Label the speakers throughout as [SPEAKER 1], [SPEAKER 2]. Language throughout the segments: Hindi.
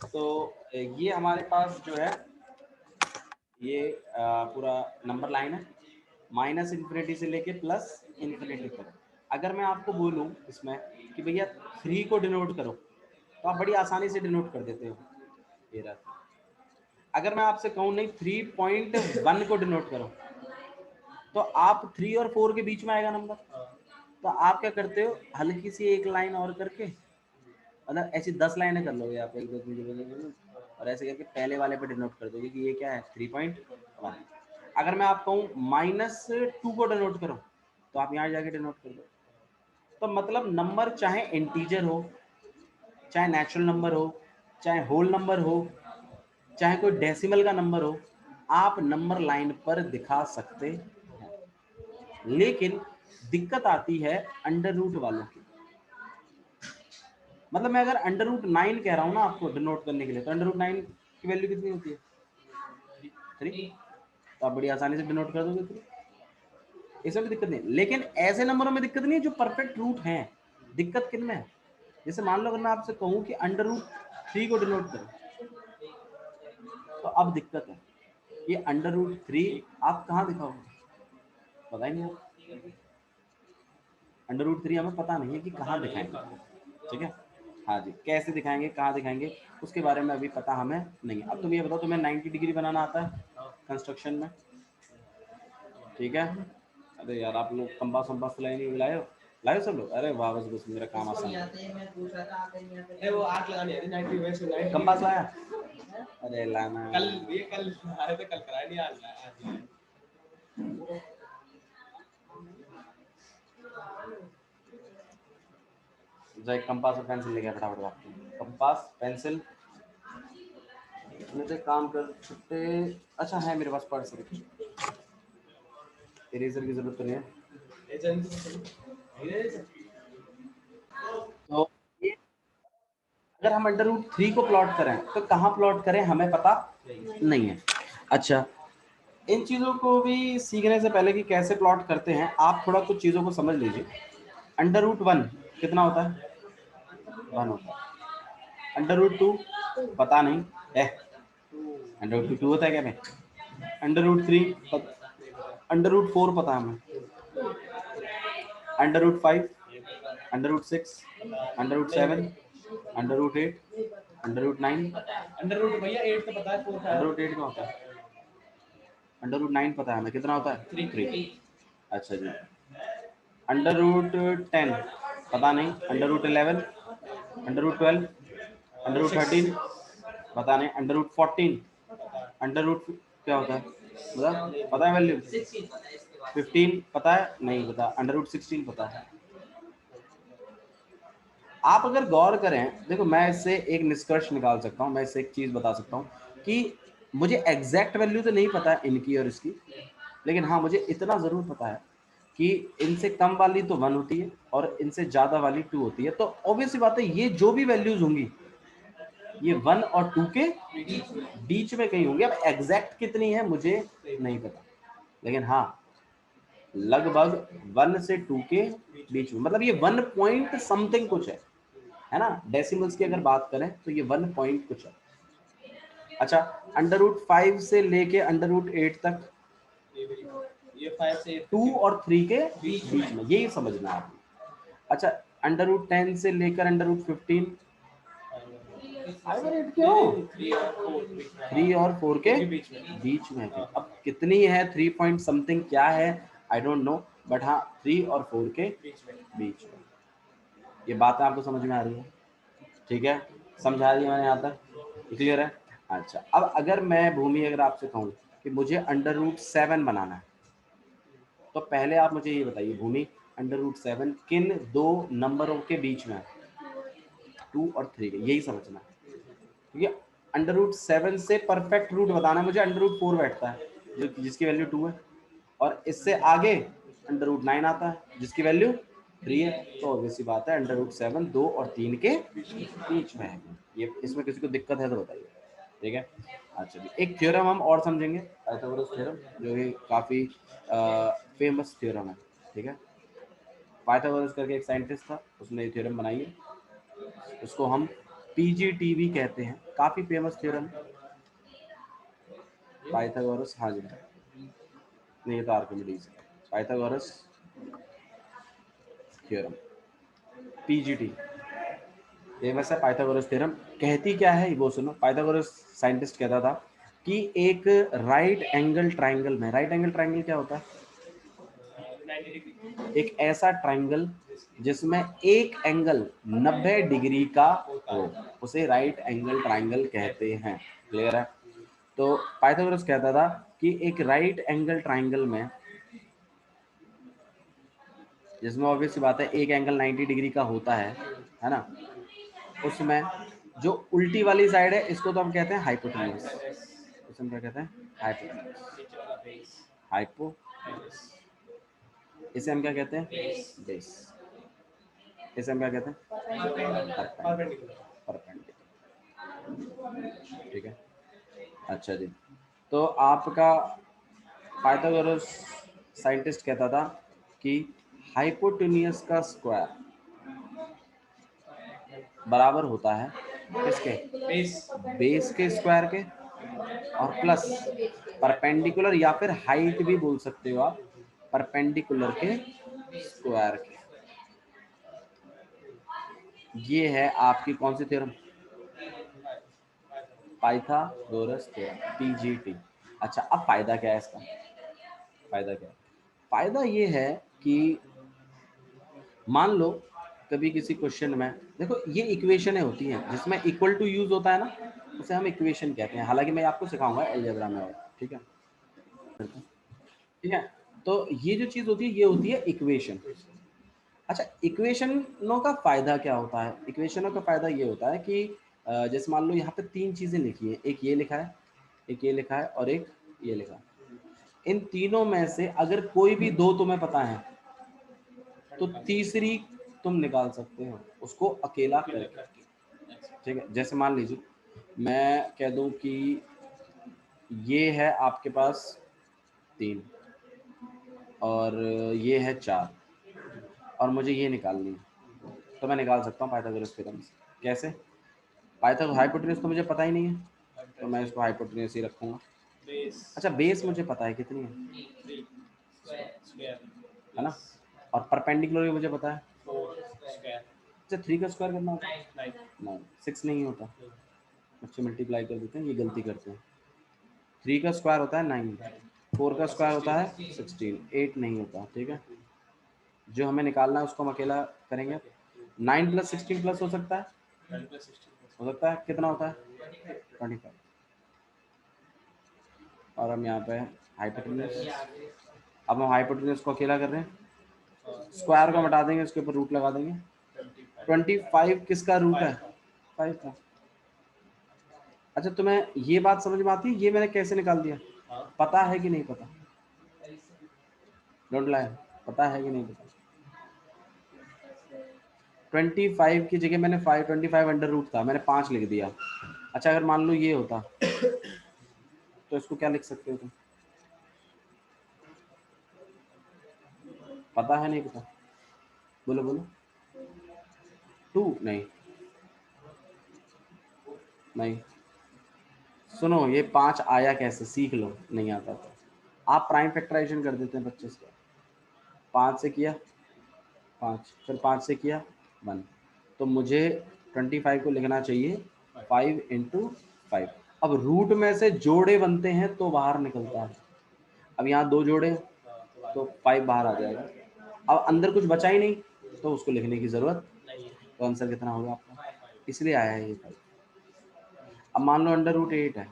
[SPEAKER 1] तो ये हमारे पास जो है ये पूरा नंबर लाइन है माइनस इन्फिनिटी से लेके प्लस इन्फिनिटी तक। अगर मैं आपको बोलूं इसमें कि भैया 3 को डिनोट करो तो आप बड़ी आसानी से डिनोट कर देते हो, ये रहा। अगर मैं आपसे कहूं नहीं 3.1 को डिनोट करो तो आप 3 और 4 के बीच में आएगा नंबर, तो आप क्या करते हो हल्की सी एक लाइन और करके, मतलब ऐसी 10 लाइनें कर लोगे आप, 1 2 3 और ऐसे करके पहले वाले पे डिनोट कर दोगे कि ये क्या है 3.1। अगर मैं आप कहूँ -2 को डिनोट करो तो आप यहाँ जाके डिनोट कर दो। तो मतलब नंबर चाहे इंटीजर हो, चाहे नेचुरल नंबर हो, चाहे होल नंबर हो, चाहे कोई डेसिमल का नंबर हो, आप नंबर लाइन पर दिखा सकते हैं। लेकिन दिक्कत आती है अंडर रूट वालों की। मतलब मैं अगर अंडर रूट 9 कह रहा हूँ ना आपको डिनोट करने के लिए, तो अंडर रूट 9 की वैल्यू कितनी होती है 3, तो आप बड़ी आसानी से डिनोट कर दोगे 3, इसमें भी दिक्कत नहीं। लेकिन ऐसे नंबरों में दिक्कत नहीं है जो परफेक्ट रूट हैं। दिक्कत किन में है? जैसे मान लो अगर मैं आपसे कहूँ कि अंडर रूट 3 को डिनोट करो, तो अब दिक्कत है ये अंडर रूट 3 आप कहाँ दिखाओगे, पता ही नहीं है। अंडर रूट 3 हमें पता नहीं है कि कहाँ दिखाएंगे, ठीक है। हाँ जी, कैसे दिखाएंगे, कहाँ दिखाएंगे, उसके बारे में अभी पता हमें नहीं है। अब तुम ये बताओ तुम्हें 90 डिग्री बनाना आता है कंस्ट्रक्शन में, ठीक है। अरे यार आप लोग कंपास वम्पास लाए नहीं, लाए हो, लाए हो सब लोग? अरे वाह, बस मेरा काम आसान है। कंपास लाया? अरे लाना कल आए थे, कल कराया नहीं, आज लाया। जो कंपास और पेंसिल लेके फटाफट भागते हैं, कंपास पेंसिल मुझे काम कर छुट्टे। अच्छा है मेरे पास पर्स, इरेजर की जरूरत तो नहीं है। तो ये अगर हम अंडर रूट 3 को प्लॉट करें तो कहाँ प्लॉट करें हमें पता नहीं है। अच्छा, इन चीज़ों को भी सीखने से पहले कि कैसे प्लॉट करते हैं आप थोड़ा कुछ चीज़ों को समझ लीजिए। अंडर रूट 1 कितना होता है? 1 होता है। अंडर रूट 2 पता नहीं है। अंडर रूट 2 होता है क्या? मैं अंडर रूट 3, अंडर रूट 4 पता है हमें, under root 5, under root 6, under root 7, under root 8, under root 9। Under root भैया 8 तो पता है, अंडर रूट 8 का होता है। अंडर रूट 9 पता है हमें, कितना होता है 3। अच्छा जी। अंडर रूट 10 पता नहीं, under root 11, under root 12, under root 13 पता नहीं, अंडर रूट 14, अंडर रूट क्या होता है बता, पता है वैल्यू 15 पता है नहीं पता, अंडर रूट 16 पता है। आप अगर गौर करें, देखो मैं इससे एक निष्कर्ष निकाल सकता हूँ, मैं इससे एक चीज बता सकता हूँ कि मुझे एग्जैक्ट वैल्यू तो नहीं पता है इनकी और इसकी, लेकिन हाँ मुझे इतना जरूर पता है कि इनसे कम वाली तो 1 होती है और इनसे ज्यादा वाली 2 होती है। तो ऑब्वियसली बात है ये जो भी वैल्यूज होंगी ये 1 और 2 के बीच में कहीं होंगी। अब एग्जैक्ट कितनी है मुझे नहीं पता, लेकिन हाँ लगभग 1 से 2 के बीच में, मतलब ये 1 पॉइंट समथिंग कुछ है ना। डेसिमल्स की अगर बात करें तो ये 1 पॉइंट कुछ है। अच्छा, अंडर रूट 5 से लेके अंडर रूट 8 तक, ये 5 से 2 और 3 के बीच में, यही समझना है आपको। अच्छा, अंडर रूट 10 से लेकर अंडर रूट 15, 3 और 4 के बीच में है। अब कितनी है 3 पॉइंट समथिंग क्या है आई डोंट नो, बट हाँ 3 और 4 के बीच में। ये बातें आपको समझ में आ रही है? ठीक है, समझा दी मैंने यहाँ तक, क्लियर है? अच्छा, अब अगर मैं भूमि अगर आपसे कहूँ कि मुझे अंडर रूट 7 बनाना है, तो पहले आप मुझे ये बताइए भूमि अंडर रूट 7 किन दो नंबरों के बीच में है? 2 और 3 के, यही समझना है। ठीक है, अंडर रूट 7 से परफेक्ट रूट बताना है मुझे, अंडर रूट 4 बैठता है जो जिसकी वैल्यू 2 है, और इससे आगे अंडर रूट 9 आता है जिसकी वैल्यू 3 है। तो ऑब्वियसली बात है अंडर रूट 7 2 और 3 के बीच में है। ये इसमें किसी को दिक्कत है तो बताइए, ठीक है। अच्छा जी, एक थ्योरम हम और समझेंगे, पाइथागोरस थ्योरम, जो कि काफ़ी फेमस थ्योरम है, ठीक है। पाइथागोरस करके एक साइंटिस्ट था, उसने ये थ्योरम बनाई है, उसको हम पीजीटी भी कहते हैं, काफी फेमस थ्योरम पाइथागोरस। हाँ जी, नहीं ये तो आर्किमिडीज है। पाइथागोरस थ्योरम पीजीटी फेमस है। पाइथागोरस थ्योरम कहती क्या है वो सुनो। पाइथागोरस साइंटिस्ट कहता था कि एक राइट एंगल ट्राइंगल में, राइट एंगल ट्राइंगल क्या होता है? एक ऐसा ट्राइंगल जिसमें एक एंगल 90 डिग्री का हो, उसे राइट एंगल ट्राइंगल कहते हैं। क्लियर है? तो पाइथागोरस कहता था कि एक राइट एंगल ट्राइंगल में, जिसमें ऑब्वियस सी बात है एक एंगल 90 डिग्री का होता है ना, उसमें जो उल्टी वाली साइड है इसको तो हम कहते हैं हाइपोटेन्यूज। इसे हम क्या कहते हैं? हाइपोटेन्यूज। हाइपो, इसे हम क्या कहते हैं? बेस। इसे हम क्या कहते हैं? परपेंडिकुलर। ठीक है, अच्छा जी। तो आपका पाइथागोरस साइंटिस्ट कहता था कि हाइपोटेन्यूज का स्क्वायर बराबर होता है किसके? बेस के स्क्वायर के, और प्लस परपेंडिकुलर या फिर हाइट भी बोल सकते हो आप, परपेंडिकुलर के स्क्वायर के। ये है आपकी कौन सी थ्योरम? Pythagoras theorem, PGT. अच्छा, अब फायदा क्या है इसका? फायदा क्या है? फायदा ये है कि मान लो कभी किसी क्वेश्चन में, देखो ये इक्वेशनें होती हैं जिसमें इक्वल टू यूज होता है ना, उसे हम इक्वेशन कहते हैं। हालांकि मैं आपको सिखाऊंगा अलजेब्रा में और, ठीक है? ठीक है, तो ये जो चीज होती है ये होती है इक्वेशन। अच्छा, इक्वेशनों का फायदा क्या होता है? इक्वेशनों का फायदा ये होता है कि जैसे मान लो यहाँ पे तीन चीजें लिखी है, एक ये लिखा है, एक ये लिखा है और एक ये लिखा है। इन तीनों में से अगर कोई भी दो तुम्हें पता है तो तीसरी तुम निकाल सकते हो उसको अकेला करके। ठीक है, जैसे मान लीजिए मैं कह दूं कि ये है आपके पास 3 और ये है 4 और मुझे ये निकालनी है, तो मैं निकाल सकता हूँ पाइथागोरस थ्योरम से। कैसे? पाइथागोरस हाइपोटेन्यूज तो मुझे पता ही नहीं है, तो मैं इसको हाइपोटेन्यूज ही रखूंगा। अच्छा, बेस मुझे पता है कितनी है ना, और परपेंडिकुलर भी मुझे पता है। अच्छा, 3 का स्क्वायर करना होता है? नहीं, 6 नहीं होता। बच्चे मल्टीप्लाई कर देते हैं, ये गलती करते हैं। 3 का स्क्वायर होता है 9, 4 का स्क्वायर होता है 16, 8 नहीं होता। ठीक है, जो हमें निकालना है उसको हम अकेला करेंगे। 9 + 16 प्लस हो सकता है, हो सकता है। कितना होता है? 25। और हम यहाँ पे हाइपोटेन्यूज, अब हम हाइपोटेन्यूज को अकेला कर रहे हैं, स्क्वायर को हटा देंगे, उसके ऊपर रूट लगा देंगे। 25 किसका रूट है? 5 का। अच्छा, तुम्हें ये बात समझ में आती है ये मैंने कैसे निकाल दिया? पता है कि नहीं पता? डोंट लाई, पता है कि नहीं पता? 25 की जगह मैंने 25 अंडर रूट था, मैंने 5 लिख दिया। अच्छा, अगर मान लो ये होता तो इसको क्या लिख सकते हो तुम? पता है नहीं पता? बोलो बोलो। 2 नहीं, नहीं। सुनो, ये 5 आया कैसे, सीख लो। नहीं आता तो आप प्राइम फैक्टराइजेशन कर देते हैं बच्चे से। 5 से किया 5, फिर 5 से किया 1, तो मुझे 25 को लिखना चाहिए 5 × 5। अब रूट में से जोड़े बनते हैं तो बाहर निकलता है। अब यहाँ 2 जोड़े तो 5 बाहर आ जाएगा। अब अंदर कुछ बचा ही नहीं तो उसको लिखने की जरूरत, तो आंसर कितना होगा आपका? इसलिए आया है ये 5। अब मान लो √8 है।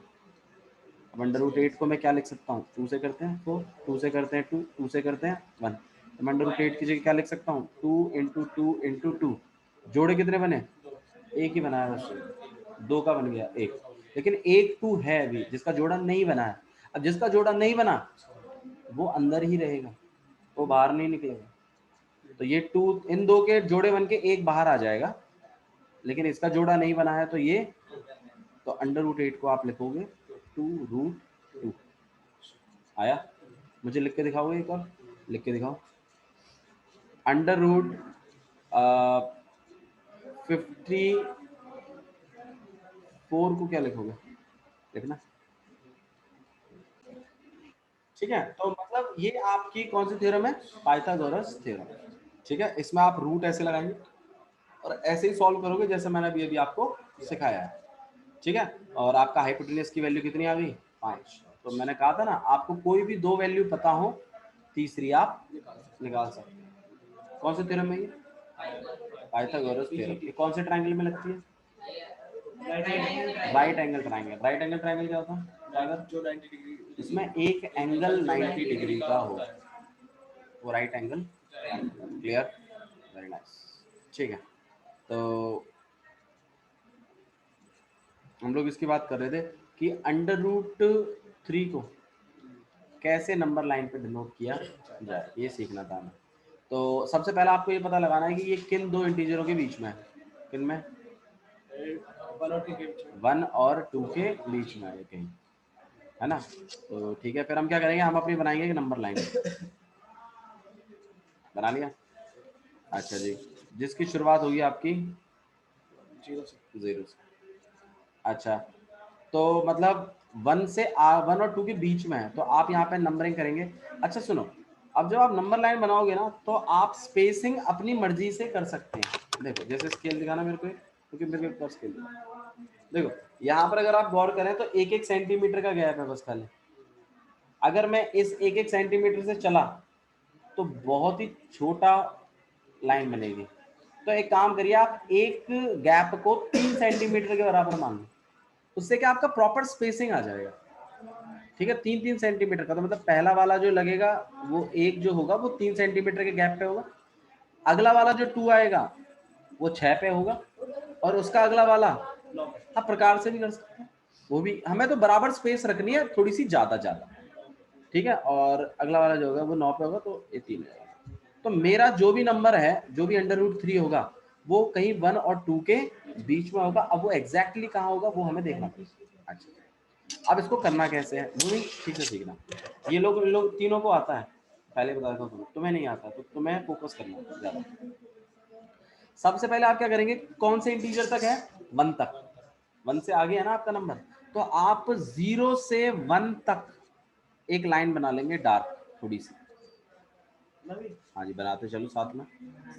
[SPEAKER 1] अब √8 को मैं क्या लिख सकता हूँ? 2 से करते हैं 4, 2 से करते हैं 2, 2 से करते हैं 1। तो मैं √8 की जगह क्या लिख सकता हूँ? 2 × 2 × 2। जोड़े कितने बने? एक ही बनाया बस, 2 का बन गया 1। लेकिन एक 2 है अभी जिसका जोड़ा नहीं बना है। अब जिसका जोड़ा नहीं बना वो अंदर ही रहेगा, वो बाहर नहीं निकलेगा। तो ये 2, इन 2 के जोड़े बन के एक बाहर आ जाएगा, लेकिन इसका जोड़ा नहीं बना है तो ये, तो √8 को आप लिखोगे 2√2। आया? मुझे लिख के दिखाओगे एक और, लिख के दिखाओ। √50 4 को क्या लिखोगे, लिखना। ठीक है, तो मतलब ये आपकी कौन सी थ्योरम है, पाइथागोरस थ्योरम। ठीक है, इसमें आप रूट ऐसे लगाएंगे और ऐसे ही सॉल्व करोगे जैसे मैंने अभी आपको सिखाया है। ठीक है, और आपका हाइपोटेन्यूज की वैल्यू कितनी आ गई, 5। तो मैंने कहा था ना, आपको कोई भी दो वैल्यू पता हो, तीसरी आप निकाल सकते हैं। कौन से थ्योरम है ये, पाइथागोरस थ्योरम। ये कौन से ट्रायंगल में लगती है, right angle triangle. Right angle triangle क्या होता है, अगर जो 90 डिग्री इसमें एक एंगल 90 डिग्री का हो, वो right angle. Clear, very nice. ठीक है, तो हम लोग इसकी बात कर रहे थे कि अंडर रूट 3 को कैसे नंबर लाइन पे डिनोट किया जाए, ये सीखना था हमें। तो सबसे पहला आपको ये पता लगाना है कि ये किन दो इंटीजरों के बीच में है, किन में, 1 और 2 के बीच में है कहीं, है ना। तो ठीक है, फिर हम क्या करेंगे, हम अपनी बनाएंगे नंबर लाइन। बना लिया, अच्छा जी, जिसकी शुरुआत होगी आपकी 0 से। अच्छा, तो मतलब 1 और 2 के बीच में है, तो आप यहाँ पे नंबरिंग करेंगे। अच्छा सुनो, अब जब आप नंबर लाइन बनाओगे ना, तो आप स्पेसिंग अपनी मर्जी से कर सकते हैं। देखो, जैसे स्केल दिखाना मेरे को, क्योंकि मेरे को स्केल देखो, यहाँ पर अगर आप गौर करें तो 1-1 सेंटीमीटर का गैप है बस खाली। अगर मैं इस 1-1 सेंटीमीटर से चला तो बहुत ही छोटा लाइन बनेगी। तो एक काम करिए, आप एक गैप को 3 सेंटीमीटर के बराबर मान लो, उससे क्या आपका प्रॉपर स्पेसिंग आ जाएगा। ठीक है, 3-3 सेंटीमीटर का, तो मतलब पहला वाला जो लगेगा वो एक जो होगा वो 3 सेंटीमीटर के गैप पे होगा, अगला वाला जो 2 आएगा वो 6 पे होगा, और उसका अगला वाला आप प्रकार से भी कर सकते हैं। वो भी हमें तो बराबर स्पेस रखनी है, थोड़ी सी ज्यादा ज्यादा। ठीक है, और अगला वाला जो होगा वो 9 पे होगा, तो ये 3 है। तो मेरा जो भी नंबर है, जो भी अंडर रूट 3 होगा, वो कहीं 1 और 2 के बीच में होगा। अब वो एग्जैक्टली कहाँ होगा वो हमें देखना पड़ेगा। अच्छा, अब इसको करना कैसे है वो भी ठीक से सीखना। ये लोग तीनों को आता है, पहले बता देता हूँ, तुम्हें नहीं आता तो तुम्हें फोकस करना ज्यादा। सबसे पहले आप क्या करेंगे, कौन से इंटीजर तक है, 1 तक। 1 से आगे है ना आपका नंबर, तो आप 0 से 1 तक एक लाइन बना लेंगे डार्क थोड़ी सी। हाँ जी, बनाते चलो साथ में,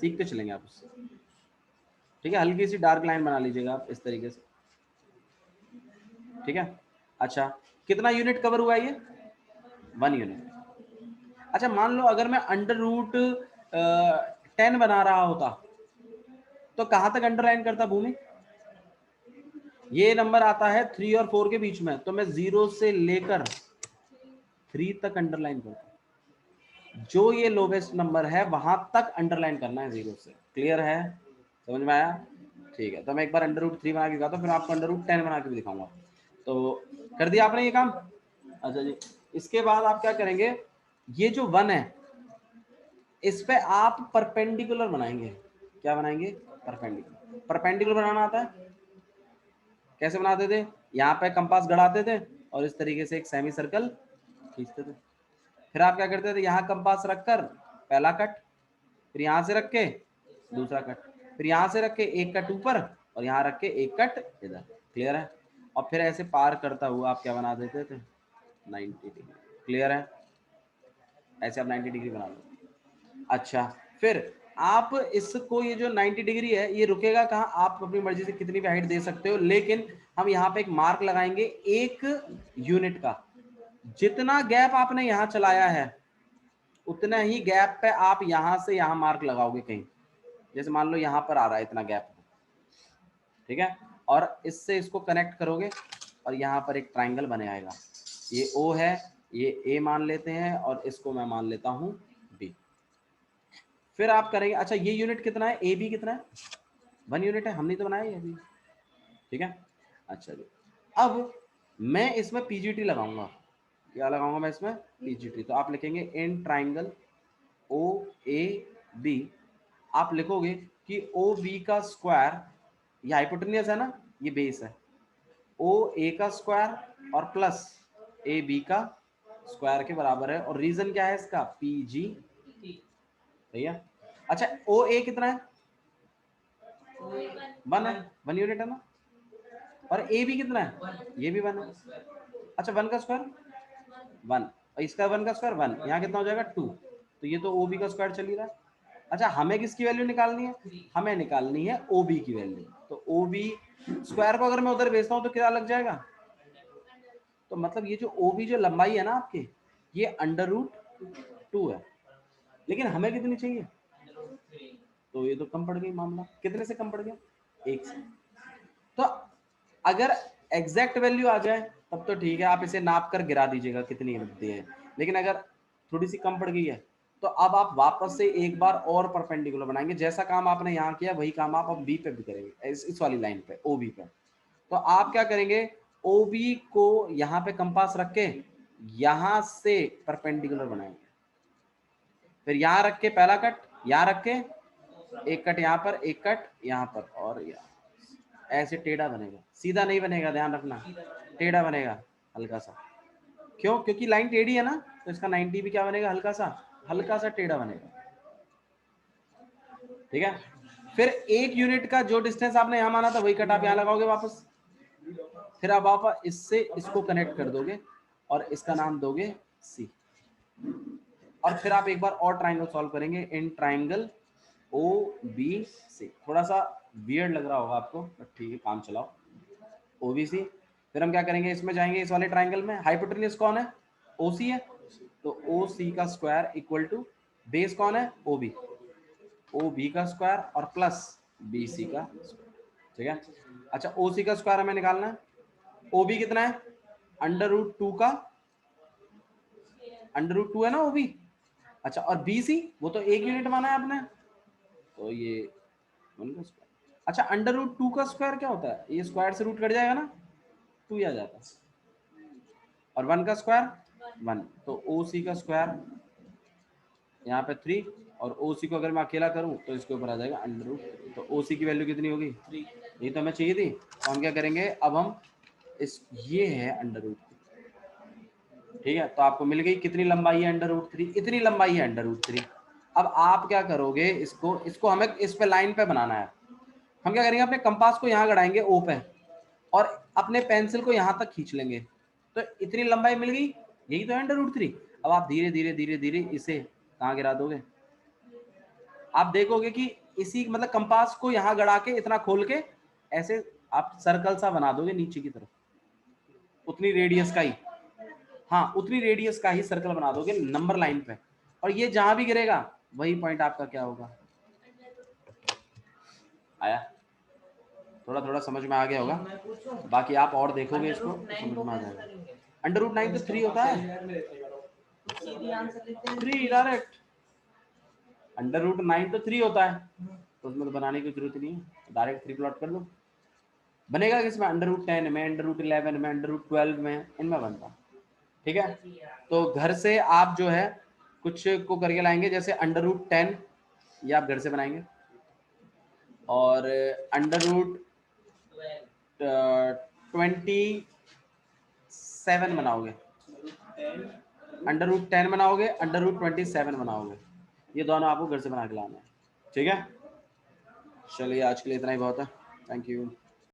[SPEAKER 1] सीखते चलेंगे आप उससे। ठीक है, हल्की सी डार्क लाइन बना लीजिएगा आप इस तरीके से। ठीक है, अच्छा, कितना यूनिट कवर हुआ ये, 1 यूनिट। अच्छा, मान लो अगर मैं अंडर रूट 10 बना रहा होता, तो कहां तक अंडरलाइन करता भूमि, ये नंबर आता है 3 और 4 के बीच में, तो मैं 0 से लेकर 3 तक अंडरलाइन करता। जो ये लोवेस्ट नंबर है वहां तक अंडरलाइन करना है 0 से। क्लियर है, समझ में आया। ठीक है, तो मैं एक बार अंडर रूट 3 बना के दिखाता हूँ, फिर आपको अंडर रूट 10 बना के भी दिखाऊंगा। तो कर दिया आपने ये काम। अच्छा जी, इसके बाद आप क्या करेंगे, ये जो 1 है इस पे आप परपेंडिकुलर बनाएंगे। क्या बनाएंगे, परपेंडिकुलर। परपेंडिकुलर बनाना आता है, कैसे बनाते थे, यहाँ पे कंपास गड़ाते थे और इस तरीके से एक सेमी सर्कल खींचते थे। फिर आप क्या करते थे, यहाँ कंपास रखकर पहला कट, फिर यहाँ से रख के दूसरा कट, फिर यहाँ से रख के एक कट ऊपर और यहाँ रख के एक कट इधर। क्लियर है, और फिर ऐसे पार करता हुआ आप क्या बना देते थे, 90 डिग्री। क्लियर है, ऐसे आप 90 डिग्री बना दो। अच्छा, फिर आप इसको, ये जो 90 डिग्री है ये रुकेगा कहाँ, आप अपनी मर्जी से कितनी भी हाइट दे सकते हो, लेकिन हम यहाँ पे एक मार्क लगाएंगे 1 यूनिट का। जितना गैप आपने यहाँ चलाया है उतना ही गैप पे आप यहाँ से यहाँ मार्क लगाओगे कहीं। जैसे मान लो यहाँ पर आ रहा है इतना गैप, ठीक है, और इससे इसको कनेक्ट करोगे और यहाँ पर एक ट्राइंगल बने आएगा। ये O है, ये A मान लेते हैं और इसको मैं मान लेता हूँ B। फिर आप करेंगे, अच्छा ये यूनिट कितना है, AB कितना है, 1 यूनिट है, हमने तो बनाया ये अभी। ठीक है, अच्छा जी, अब मैं इसमें PGT लगाऊंगा। क्या लगाऊंगा मैं इसमें, PGT। तो आप लिखेंगे इन ट्राइंगल OAB, आप लिखोगे कि OB का स्क्वायर, ये हाइपोटेन्यूस है ना, ये बेस है, OA का स्क्वायर और प्लस AB का स्क्वायर के बराबर है। और रीजन क्या है इसका, PGT। सही है। अच्छा, OA कितना है, 1 है, 1 यूनिट है ना। और ए भी कितना है, ये भी 1 है। अच्छा 1 का स्क्वायर 1, और इसका 1 का स्क्वायर 1, यहाँ कितना हो जाएगा 2, तो ये तो ओ बी का स्क्वायर चल ही रहा है। अच्छा हमें किसकी वैल्यू निकालनी है, हमें निकालनी है ओ बी की वैल्यू। तो ओ बी स्क्वायर को अगर मैं उधर भेजता हूँ तो क्या लग जाएगा, तो मतलब ये जो ओ बी जो लंबाई है ना आपकी, ये √2 है, लेकिन हमें कितनी चाहिए, तो ये तो कम पड़ गई मामला, कितने से कम पड़ गया, 1 से। तो अगर एग्जैक्ट वैल्यू आ जाए तब तो ठीक है, आप इसे नाप कर गिरा दीजिएगा कितनी रखती है, लेकिन अगर थोड़ी सी कम पड़ गई है तो अब आप वापस से एक बार और परपेंडिकुलर बनाएंगे, जैसा काम आपने यहाँ किया वही काम आप अब बी पे भी करेंगे, इस वाली लाइन पे ओ बी पे। तो आप क्या करेंगे, ओ बी को यहाँ पे कंपास रख के यहाँ से परपेंडिकुलर बनाएंगे, फिर यहाँ रख के पहला कट, यहाँ रख के एक कट यहाँ पर, एक कट यहाँ पर, और ऐसे टेढ़ा बनेगा, सीधा नहीं बनेगा, ध्यान रखना, टेढ़ा बनेगा हल्का सा। क्यों, क्योंकि लाइन टेढ़ी है ना, तो इसका 90 भी क्या बनेगा, हल्का सा टेढ़ा बनेगा। ठीक है, फिर 1 यूनिट का जो डिस्टेंस आपने यहाँ माना था वही कट आप यहाँ लगाओगे वापस, फिर अब आप इससे इसको कनेक्ट कर दोगे और इसका नाम दोगे सी, और फिर आप एक बार और ट्राइंगल सॉल्व करेंगे in triangle O B C. थोड़ा सा वियर्ड लग रहा होगा आपको, बट ठीक है, काम चलाओ, ओ बी सी। फिर हम क्या करेंगे, इसमें जाएंगे, इस वाले ट्राइंगल में हाइपोटेन्यूज कौन है, ओ सी है, तो ओ सी का स्क्वायर इक्वल टू बेस कौन है, ओ बी, ओ बी का स्क्वायर और प्लस बी सी का स्क्वायर। ठीक है, अच्छा ओ सी का स्क्वायर हमें निकालना है, ओ बी कितना है, √2 का √2 है ना ओ बी। अच्छा और बी सी वो तो 1 यूनिट माना है आपने, तो ये 1 का स्क्वायर। अच्छा √2 का स्क्वायर क्या होता है, ये स्क्वायर से रूट कट जाएगा ना, 2 आ जाता है, और 1 का स्क्वायर 1, तो ओ सी का स्क्वायर यहाँ पे 3, और ओ सी को अगर मैं अकेला करूँ तो इसके ऊपर आ जाएगा √3, तो ओ सी की वैल्यू कितनी होगी 3, ये तो हमें चाहिए थी। तो हम क्या करेंगे, अब हम इस ये है √3, ठीक है, तो आपको मिल गई कितनी लंबाई है √3, इतनी लंबाई है √3। अब आप क्या करोगे, इसको हमें इस पे लाइन पे बनाना है, हम क्या करेंगे, अपने कंपास को यहाँ गड़ाएंगे ओ पे और अपने पेंसिल को यहाँ तक खींच लेंगे, तो इतनी लंबाई मिल गई, यही तो है √3। अब आप धीरे धीरे धीरे धीरे इसे कहाँ गिरा दोगे, आप देखोगे कि इसी मतलब कंपास को यहाँ गड़ा के इतना खोल के ऐसे आप सर्कल सा बना दोगे नीचे की तरफ, उतनी रेडियस का ही, हाँ उतनी रेडियस का ही सर्कल बना दोगे नंबर लाइन पे, और ये जहां भी गिरेगा वही पॉइंट आपका क्या होगा, आया, थोड़ा थोड़ा समझ में आ गया होगा, बाकी आप और देखोगे इसको तो समझ में आ जाएगा। √9 तो 3 होता है, 3 डायरेक्ट, √9 तो 3 होता है, तो उसमें तो बनाने की जरूरत नहीं है, डायरेक्ट 3 प्लॉट कर दो, बनेगा किसमें, √10 में, √11 में, √12 में, इनमें बनता। ठीक है, तो घर से आप जो है कुछ को करके लाएंगे, जैसे √10 ये आप घर से बनाएंगे, और √27 बनाओगे, √10 बनाओगे, √27 बनाओगे, ये दोनों आपको घर से बना के लाना है। ठीक है, चलिए आज के लिए इतना ही बहुत है, थैंक यू।